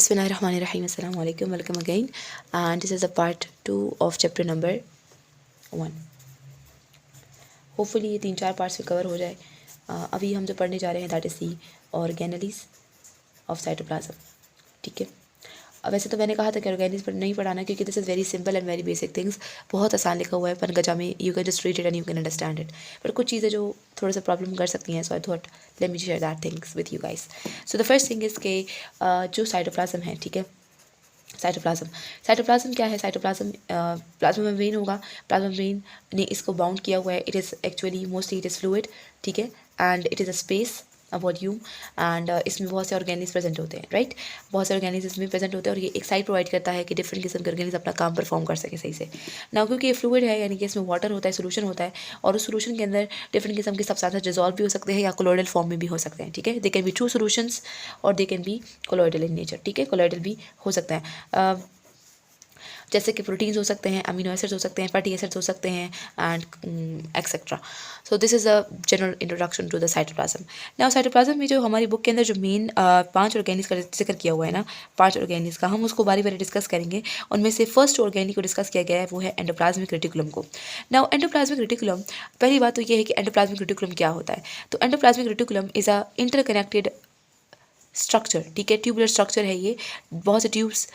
Bismillahirrahmanirrahim. Assalamu alaikum. Welcome again. And this is the part 2 of chapter number 1. Hopefully ये 3-4 parts में cover हो जाए. अभी हम जो पढ़ने जा रहे हैं that is the organelles of cytoplasm. ठीक है. वैसे तो मैंने कहा था कि ऑर्गेनेलिस पर नहीं पढ़ाना क्योंकि this is very simple and very basic things. बहुत आसान लिखा हुआ है पनगजा में. You can just read it and you can understand it. पर कुछ चीज़ें जो थोड़ा सा प्रॉब्लम कर सकती हैं, so I thought let me share that things with you guys. So the first thing is के जो साइटोप्लाज्म है, ठीक है, साइटोप्लाज्म क्या है? साइटोप्लाज्म प्लाज्मा मेम्ब्रेन होगा. प्लाज्मा मेम्ब्रेन ने इसको बाउंड किया हुआ है. It is actually mostly it is fluid, ठीक है, and it is a space, a volume, and इसमें बहुत से ऑर्गेनिल्स प्रेजेंट होते हैं, राइट. बहुत से ऑर्गेनिल्स इसमें प्रेजेंट होते हैं और ये एक साइट प्रोवाइड करता है कि डिफरेंट किस्म के ऑर्गेनिल्स अपना काम परफॉर्म कर सके सही से. ना क्योंकि ये फ्लूइड है, यानी कि इसमें वाटर होता है, सोल्यूशन होता है, और उस सोल्यूशन के अंदर डिफरेंट किस्म के सब्सटेंसेस डिजॉल्व भी हो सकते हैं या कोलोइडल फॉर्म में भी हो सकते हैं, ठीक है. They can be true solutions और they can be colloidal in nature, ठीक है. कोलोइडल भी हो सकता है, जैसे कि प्रोटीन्स हो सकते हैं, अमीनो एसिड्स हो सकते हैं, फैटी एसिड्स हो सकते हैं, and etcetera. So this is a general introduction to the cytoplasm. Now cytoplasm में जो हमारी बुक के अंदर जो मेन 5 ऑर्गेनिल्स का जिक्र किया हुआ है ना, 5 ऑर्गेनिल्स का, हम उसको बारी बारी डिस्कस करेंगे. उनमें से फर्स्ट ऑर्गेनिल को डिस्कस किया गया है वो है एंडोप्लाज्मिक रेटिकुलम को. नाउ एंडोप्लाज्मिक रेटिकुलम, पहली बात तो ये है कि एंडोप्लाज्मिक रेटिकुलम क्या होता है. तो endoplasmic reticulum is a interconnected structure, ठीक है. ट्यूबुलर स्ट्रक्चर है ये. बहुत से ट्यूब्स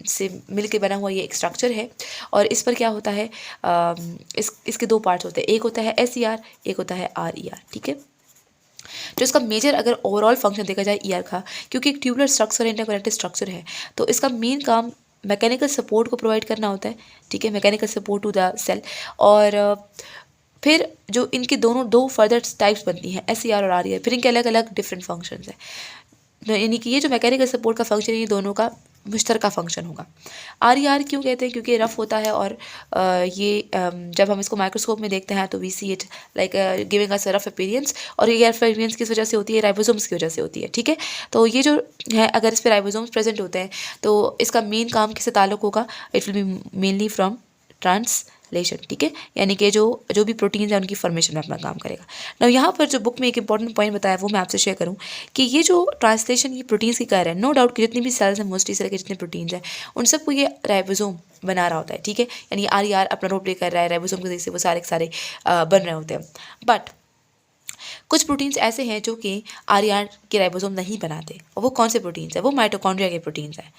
से मिलके बना हुआ ये एक स्ट्रक्चर है. और इस पर क्या होता है, इसके 2 पार्ट्स होते हैं. एक होता है SER, एक होता है RER, ठीक है. जो इसका मेजर अगर ओवरऑल फंक्शन देखा जाए ER का, क्योंकि एक ट्यूबुलर स्ट्रक्चर इंटरकनेक्टेड स्ट्रक्चर है, तो इसका मेन काम मैकेनिकल सपोर्ट को प्रोवाइड करना होता है, ठीक है, mechanical support to the cell. और फिर जो इनके दोनों 2 फर्दर टाइप्स बनती हैं, SER और RER, फिर इनके अलग अलग डिफरेंट फंक्शंस हैं. यानी कि ये जो मैकेनिकल सपोर्ट का फंक्शन है ये दोनों का मुश्तरका फंक्शन होगा. RER क्यों कहते हैं? क्योंकि ये रफ़ होता है और ये जब हम इसको माइक्रोस्कोप में देखते हैं तो we see it like giving us rough appearance. और ये रफ अपीयरेंस किस वजह से होती है? राइबोसोम्स की वजह से होती है, ठीक है. तो ये जो है, अगर इस पर राइबोसोम्स प्रेजेंट होते हैं तो इसका मेन काम किससे ताल्लुक़ होगा? It will be mainly from translation, ठीक है. यानी कि जो भी प्रोटीन्स हैं उनकी फॉर्मेशन में अपना काम करेगा. ना यहाँ पर जो बुक में एक इंपॉर्टेंट पॉइंट बताया वो मैं आपसे शेयर करूँ कि ये जो ट्रांसलेशन ये प्रोटीन्स की कर रहा है, नो डाउट कि जितनी भी सेल्स हैं, मोस्टली सेल के जितने प्रोटीन्स हैं, उन सबको ये राइबोसोम बना रहा होता है, ठीक है. यानी RER अपना रोल प्ले कर रहा है, राइबोसोम की वजह से वो सारे के सारे बन रहे होते हैं. बट कुछ प्रोटीन्स ऐसे हैं जो कि RER के राइबोसोम नहीं बनाते. और वो कौन से प्रोटीन्स हैं? वो माइटोकॉन्ड्रिया के प्रोटीन्स हैं.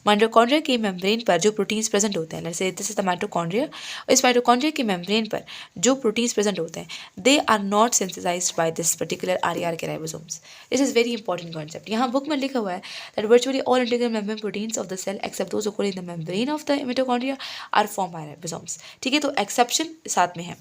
माइटोकॉन्ड्रिया के मेम्ब्रेन पर जो प्रोटीन्स प्रेजेंट होते हैं, जैसे दिस इज द माइटोकॉन्ड्रिया. इस माइटोकॉन्ड्रिया के मेम्ब्रेन पर जो प्रोटीन्स प्रेजेंट होते हैं, they are not sensitized by this particular RER के ribosomes. This is very important concept. यहाँ बुक में लिखा हुआ है that virtually all integral membrane proteins of the cell except those occur in the membrane of the mitochondria are form by ribosomes, ठीक है. तो exception साथ में है.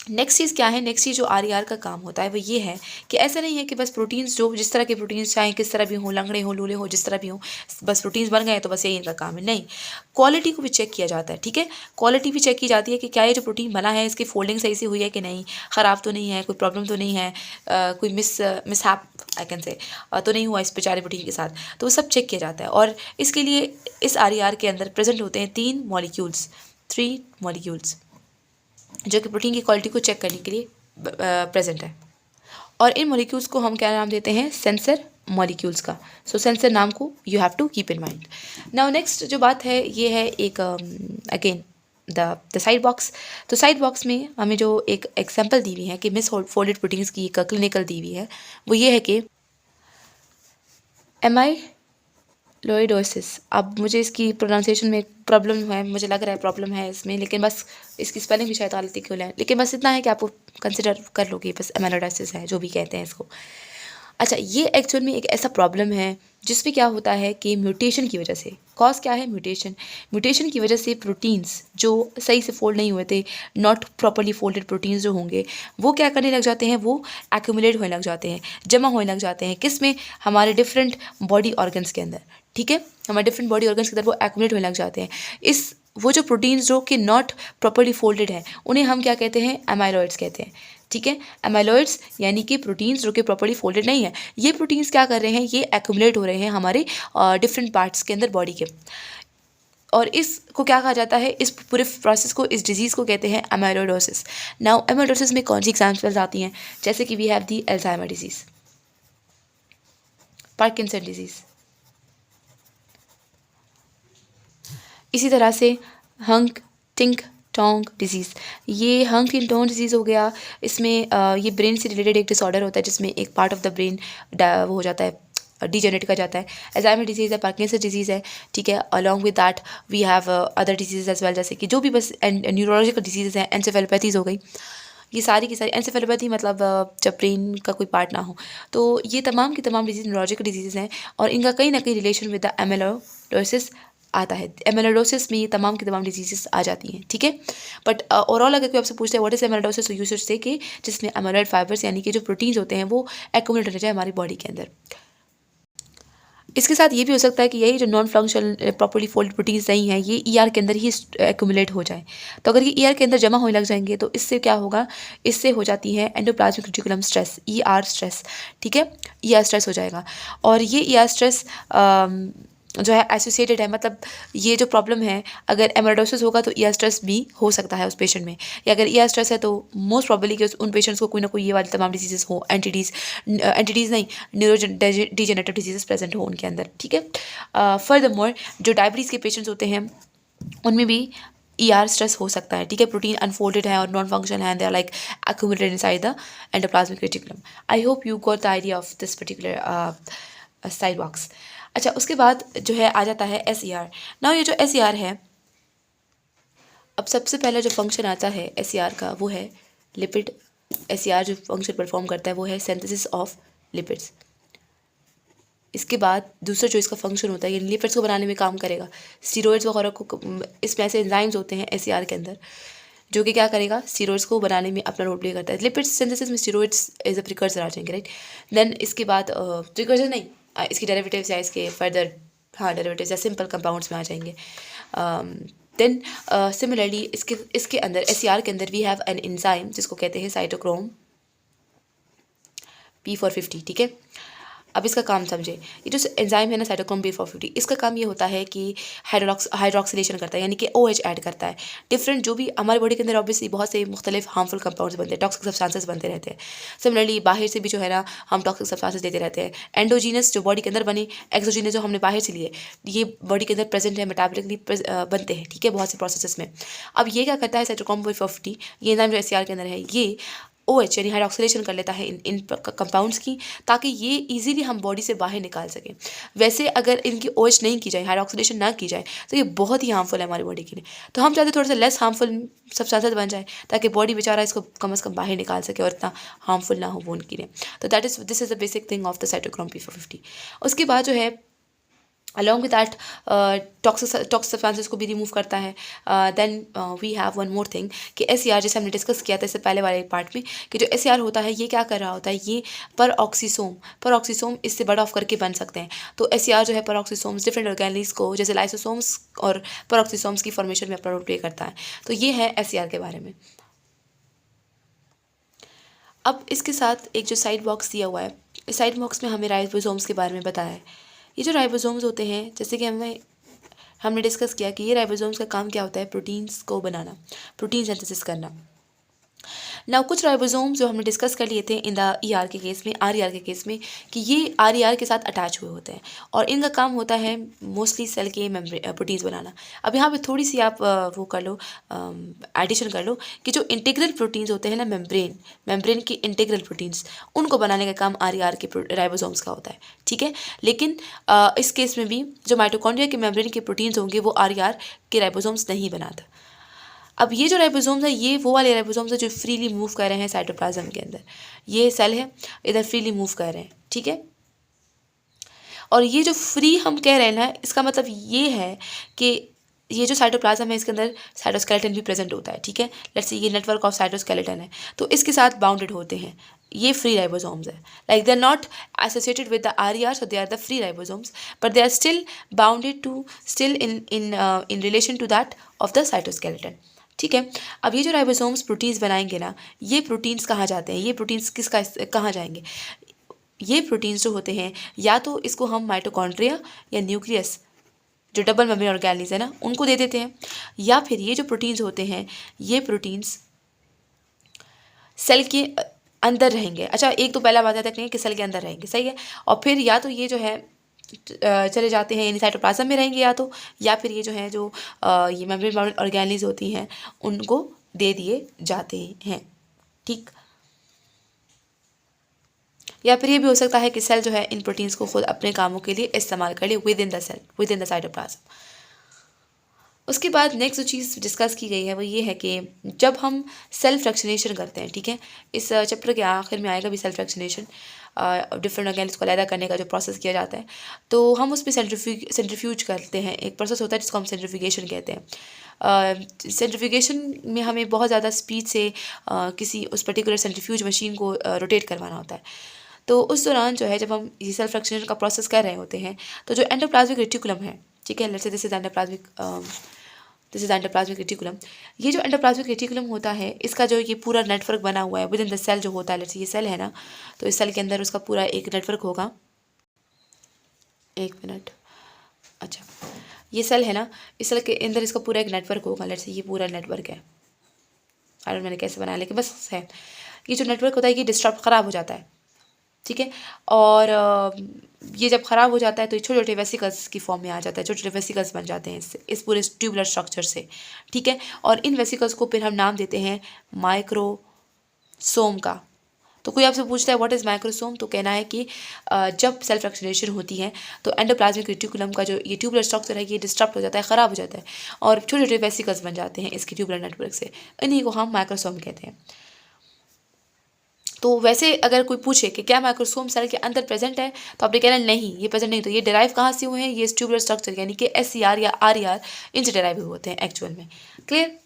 नेक्स्ट चीज़ क्या है? नेक्स्ट चीज़ जो RER का काम होता है वो ये है कि ऐसा नहीं है कि बस प्रोटीन्स जो जिस तरह के प्रोटीन्स चाहे किस तरह भी हों, लंगड़े हों, लूले हों, जिस तरह भी हों, बस प्रोटीन्स बन गए तो बस यही इनका काम है. नहीं, क्वालिटी को भी चेक किया जाता है, ठीक है. क्वालिटी भी चेक की जाती है कि क्या ये जो प्रोटीन बना है इसकी फोल्डिंग सही से हुई है कि नहीं, ख़राब तो नहीं है, कोई प्रॉब्लम तो नहीं है, कोई मिसहैप आई कैन से तो नहीं हुआ इस बेचारे प्रोटीन के साथ. तो वो सब चेक किया जाता है. और इसके लिए इस RER के अंदर प्रेजेंट होते हैं 3 मॉलिक्यूल्स जो कि प्रोटीन की क्वालिटी को चेक करने के लिए प्रेजेंट है. और इन मॉलिक्यूल्स को हम क्या नाम देते हैं? सेंसर मॉलिक्यूल्स का. सो सेंसर नाम को you have to keep in mind. Now next जो बात है ये है एक अगेन द साइड बॉक्स. तो साइड बॉक्स में हमें जो एक एग्जाम्पल दी हुई है कि मिस फोल्डेड प्रोटीन्स की एक क्लिनिकल दी हुई है वो ये है कि एमाइलोइडोसिस. अब मुझे इसकी प्रोनाउंसिएशन में प्रॉब्लम है, मुझे लग रहा है प्रॉब्लम है इसमें, लेकिन बस इसकी स्पेलिंग भी शायद गलती क्यों है, लेकिन बस इतना है कि आपको कंसिडर कर लो कि बस एमाइलोइडोसिस है, जो भी कहते हैं इसको. अच्छा, ये एक्चुअल में एक ऐसा प्रॉब्लम है जिसमें क्या होता है कि म्यूटेशन की वजह से, कॉज क्या है? म्यूटेशन की वजह से प्रोटीन्स जो सही से फोल्ड नहीं हुए थे, नॉट प्रॉपरली फोल्डेड प्रोटीन्स जो होंगे, वो क्या करने लग जाते हैं? वो एक्यूमुलेट होने लग जाते हैं, जमा होने लग जाते हैं. किस में? हमारे डिफरेंट बॉडी ऑर्गन्स के अंदर, ठीक है. हमारे डिफरेंट बॉडी ऑर्गन्स के अंदर वो एक्यूमुलेट होने लग जाते हैं. वो जो प्रोटीन्स जो कि नॉट प्रॉपरली फोल्डेड हैं उन्हें हम क्या कहते हैं? एमाइलॉइड्स कहते हैं, ठीक है. एमाइलॉइड्स यानी कि प्रोटीन्स जो कि प्रॉपरली फोल्डेड नहीं है. ये प्रोटीन्स क्या कर रहे हैं? ये एक्यूमुलेट हो रहे हैं हमारे डिफरेंट पार्ट्स के अंदर बॉडी के. और इसको क्या कहा जाता है? इस पूरे प्रोसेस को, इस डिजीज़ को कहते हैं एमाइलोइडोसिस. नाउ एमाइलोइडोसिस में कौन सी एग्जाम्पल्स आती हैं? जैसे कि we have the Alzheimer disease. Parkinson disease. इसी तरह से हंक टिंक टोंग डिजीज़, ये हंक टिंक टोंग डिजीज़ हो गया। इसमें ये ब्रेन से रिलेटेड एक डिसऑर्डर होता है जिसमें एक पार्ट ऑफ द ब्रेन वो हो जाता है, डिजेनरेट का जाता है। अल्जाइमर डिजीज़ है, पार्किंसन डिजीज़ है, ठीक है। Along with that we have other disease as well, जैसे कि जो भी बस न्यूरोलॉजिकल डिजीज़ हैं, एंसेफेलोपैथीज़ हो गई, ये सारी की सारी। एंसेफेलोपैथी मतलब जब ब्रेन का कोई पार्ट ना हो। तो ये तमाम की तमाम डिजीज़ न्यूरोलॉजिकल डिजीज़ हैं और इनका कहीं ना कहीं रिलेशन विद द एमेलोइडोसिस आता है। एमेलोइडोसिस में ये तमाम की तमाम डिजीजेस आ जाती हैं, ठीक है। बट ओवरऑल अगर कोई आपसे पूछते हैं व्हाट इज एमेलोइडोसिस, तो यू शुड से कि जिसमें एमेलोइड फाइबर्स यानी कि जो प्रोटीन्स होते हैं वो एक्यूमुलेट हो जाए हमारी बॉडी के अंदर। इसके साथ ये भी हो सकता है कि यही जो non functional properly fold proteins नहीं है ये ईआर के अंदर ही एक्यूमुलेट हो जाए। तो अगर ये ईआर के अंदर जमा होने लग जाएंगे तो इससे क्या होगा, इससे हो जाती है endoplasmic reticulum stress, ER stress, ठीक है। ईआर स्ट्रेस हो जाएगा और ये ईआर स्ट्रेस जो है एसोसिएटेड है, मतलब ये जो प्रॉब्लम है अगर एमेलोइडोसिस होगा तो ईआर स्ट्रेस भी हो सकता है उस पेशेंट में, या अगर ईआर स्ट्रेस है तो मोस्ट प्रॉब्ली कि उन पेशेंट्स को कोई ना कोई ये वाली तमाम डिजीजेस हो, एंटिटीज़ नहीं, न्यूरोडिजेनरेटिव डिजीजेस प्रेजेंट हो उनके अंदर, ठीक है। फर्दरमोर जो डायबिटीज़ के पेशेंट्स होते हैं उनमें भी ईआर स्ट्रेस हो सकता है, ठीक है। प्रोटीन अनफोल्डेड है और नॉन फंक्शन है, they are like accumulated inside the endoplasmic reticulum. I hope you got the idea of this particular sidewalks. अच्छा, उसके बाद जो है आ जाता है एस ई आर। नाउ ये जो एस ई आर है, अब सबसे पहला जो फंक्शन आता है एस ई आर का वो है लिपिड। एस ई आर जो फंक्शन परफॉर्म करता है वो है सिंथेसिस ऑफ लिपिड्स। इसके बाद दूसरा जो इसका फंक्शन होता है ये लिपिड्स को बनाने में काम करेगा। स्टीरॉइड्स वगैरह को, इसमें ऐसे एंजाइम्स होते हैं एस ई आर के अंदर जो कि क्या करेगा, स्टीरॉइड्स को बनाने में अपना रोल प्ले करता है। लिपिड सिंथेसिस में स्टीरॉइड्स एज अ प्रिकर्सर आ जाएंगे, राइट। देन इसके बाद प्रिकर्सर नहीं, इसकी डेरिवेटिव्स या इसके फर्दर, हाँ डेरिवेटिव्स या सिंपल कंपाउंड्स में आ जाएंगे। देन सिमिलरली इसके अंदर एस ई आर के अंदर वी हैव एन एंजाइम जिसको कहते हैं साइटोक्रोम P450, ठीक है। अब इसका काम समझे, ये जो एंजाइम है ना साइटोक्रोम P450, इसका काम ये होता है कि हाइड्रोक्सिलेशन करता है, यानी कि OH ऐड करता है। डिफरेंट जो भी हमारे बॉडी के अंदर ऑब्वियसली बहुत से मुख्तलिफ हार्मफुल कंपाउंड्स बनते हैं, टॉक्सिक सब्सटेंसेस बनते रहते हैं। सिमिलरली बाहर से भी जो है ना हम टॉक्सिक सब्सटेंसेस देते रहते हैं। एंडोजीनस जो बॉडी के अंदर बने, एक्सोजीनस जो हमने बाहर से लिए, ये बॉडी के अंदर प्रेजेंट है, मेटाबॉलिकली बनते हैं, ठीक है, बहुत से प्रोसेसेस में। अब ये क्या करता है साइटोक्रोम P450, ये एंजाइम जो एससीआर के अंदर है ये OH यानी हाइड्रोक्सिलेशन कर लेता है इन कंपाउंड्स की, ताकि ये इजीली हम बॉडी से बाहर निकाल सकें। वैसे अगर इनकी OH नहीं की जाए, हाइड्रोक्सिलेशन ना की जाए, तो ये बहुत ही हार्मफुल है हमारी बॉडी के लिए। तो हम चाहते थोड़ा सा लेस हार्मफुल सब्सटेंसेस बन जाए ताकि बॉडी बेचारा इसको कम से कम बाहर निकाल सके और इतना हार्मफुल ना हो वो उनके लिए। तो this is the basic thing of the cytochrome P450। उसके बाद जो है along with that toxic substances को भी रिमूव करता है। Then we have one more thing कि एसईआर, जैसे हमने डिस्कस किया था इससे पहले वाले पार्ट में, कि जो एसईआर होता है ये क्या कर रहा होता है, ये पर ऑक्सीसोम इससे बड़ा ऑफ करके बन सकते हैं। तो एसईआर जो है पर ऑक्सीसोम्स डिफरेंट ऑर्गेनेल्स को जैसे लाइसोसोम्स और पर ऑक्सीसोम्स की फॉर्मेशन में अपना रोल प्ले करता है। तो ये है एसईआर के बारे में। अब इसके साथ एक जो साइड बॉक्स दिया हुआ है, इस साइड बॉक्स में हमें राइबोसोम्स के बारे में बताया है। ये जो राइबोसोम्स होते हैं, जैसे कि हमने डिस्कस किया कि ये राइबोसोम्स का काम क्या होता है, प्रोटीन्स को बनाना, प्रोटीन सिंथेसिस करना। नाउ कुछ राइबोसोम्स जो हमने डिस्कस कर लिए थे इन द ईआर के केस में, आरईआर के केस में, कि ये आरईआर के साथ अटैच हुए होते हैं और इनका काम होता है मोस्टली सेल के प्रोटीन्स बनाना। अब यहाँ पे थोड़ी सी आप वो कर लो, एडिशन कर लो कि जो इंटीग्रल प्रोटीन्स होते हैं ना, मेम्ब्रेन की इंटीग्रल प्रोटीन्स, उनको बनाने का काम आरईआर के राइबोसोम्स का होता है, ठीक है। लेकिन इस केस में भी जो माइटोकॉन्ड्रिया के मेम्ब्रेन के प्रोटीन्स होंगे वो आरईआर के राइबोसोम्स नहीं बनाते। अब ये जो राइबोसोम्स है ये वो वाले राइबोसोम्स है जो फ्रीली मूव कर रहे हैं साइटोप्लाज्म के अंदर। ये सेल है, इधर फ्रीली मूव कर रहे हैं, ठीक है। और ये जो फ्री हम कह रहे हैं ना, इसका मतलब ये है कि ये जो साइटोप्लाज्म है इसके अंदर साइटोस्केलेटन भी प्रेजेंट होता है, ठीक है। लेट्स से ये नेटवर्क ऑफ साइटोस्केलेटन है, तो इसके साथ बाउंडेड होते हैं, ये फ्री राइबोसोम्स है। Like they are not associated with the RER, so they are the free ribosomes, but they are still bounded to still in relation to that of the cytoskeleton, ठीक है। अब ये जो ribosomes proteins बनाएंगे ना, ये proteins कहाँ जाते हैं, ये प्रोटीन्स कहाँ जाएंगे, ये प्रोटीन्स जो होते हैं या तो इसको हम माइटोकॉन्ड्रिया या न्यूक्लियस जो डबल मेम्ब्रेन ऑर्गेनेल्स है ना उनको दे देते हैं, या फिर ये जो प्रोटीन्स होते हैं ये प्रोटीन्स सेल के अंदर रहेंगे। अच्छा, एक तो पहला बात याद रखनी है कि सेल के अंदर रहेंगे, सही है। और फिर या तो ये जो है चले जाते हैं यानी साइटोप्लाज्म में रहेंगे, या फिर ये जो है जो ये मेम्ब्रेन बाउंड ऑर्गेनेल्स होती हैं उनको दे दिए जाते हैं, ठीक। या फिर ये भी हो सकता है कि सेल जो है इन प्रोटीन्स को खुद अपने कामों के लिए इस्तेमाल कर ले within the cell, within the cytoplasm. उसके बाद नेक्स्ट जो चीज़ डिस्कस की गई है वो ये है कि जब हम सेल फ्रैक्शनेशन करते हैं, ठीक है, इस चैप्टर के आखिर में आएगा भी सेल फ्रैक्शनेशन, डिफरेंट ऑर्गेनेल्स को अलग करने का जो प्रोसेस किया जाता है, तो हम उस पर सेंट्रीफ्यूज करते हैं। एक प्रोसेस होता है जिसको हम सेंट्रीफ्यूगेशन कहते हैं। सेंट्रीफ्यूगेशन में हमें बहुत ज़्यादा स्पीड से किसी उस पर्टिकुलर सेंट्रीफ्यूज मशीन को रोटेट करवाना होता है। तो उस दौरान जो है जब हम ये सेल फ्रैक्शनेशन का प्रोसेस कर रहे होते हैं तो जो एंडोप्लाज्मिक रेटिकुलम है, ठीक है, let's say this is endoplasmic reticulum. ये जो एंडोप्लाज्मिक रेटिकुलम होता है इसका जो ये पूरा नेटवर्क बना हुआ है विद इन द सेल जो होता है, लेट्स ये सेल है ना, तो इस सेल के अंदर उसका पूरा एक नेटवर्क होगा। एक मिनट, अच्छा, ये सेल है ना, इस सेल के अंदर इसका पूरा एक नेटवर्क होगा। लेट्स ये पूरा नेटवर्क है, आई डोंट मैंने कैसे बनाया लेकिन बस है। ये जो नेटवर्क होता है ये डिस्टर्ब ख़राब हो जाता है, ठीक है, और ये जब ख़राब हो जाता है तो ये छोटे छोटे वेसिकल्स की फॉर्म में आ जाता है, छोटे छोटे वेसिकल्स बन जाते हैं इससे, इस पूरे ट्यूबुलर स्ट्रक्चर से, ठीक है। और इन वेसिकल्स को फिर हम नाम देते हैं माइक्रोसोम का। तो कोई आपसे पूछता है व्हाट इज़ माइक्रोसोम, तो कहना है कि जब सेल फ्रैक्शनेशन होती है तो एंडोप्लाज्मिक रेटिकुलम का जो ये ट्यूबुलर स्ट्रक्चर है ये डिस्टर्ब हो जाता है, ख़राब हो जाता है, और छोटे छोटे वेसिकल्स बन जाते हैं इसके ट्यूबुलर नेटवर्क से, इन्हीं को हम माइक्रोसोम कहते हैं। तो वैसे अगर कोई पूछे कि क्या माइक्रोसोम सेल के अंदर प्रेजेंट है, तो आपने कहना नहीं, ये प्रेजेंट नहीं। तो ये डिराइव कहाँ से हुए हैं, ये ट्यूबुलर स्ट्रक्चर यानी कि SCR या RER इनसे डिराइव हुए होते हैं एक्चुअल में। क्लियर।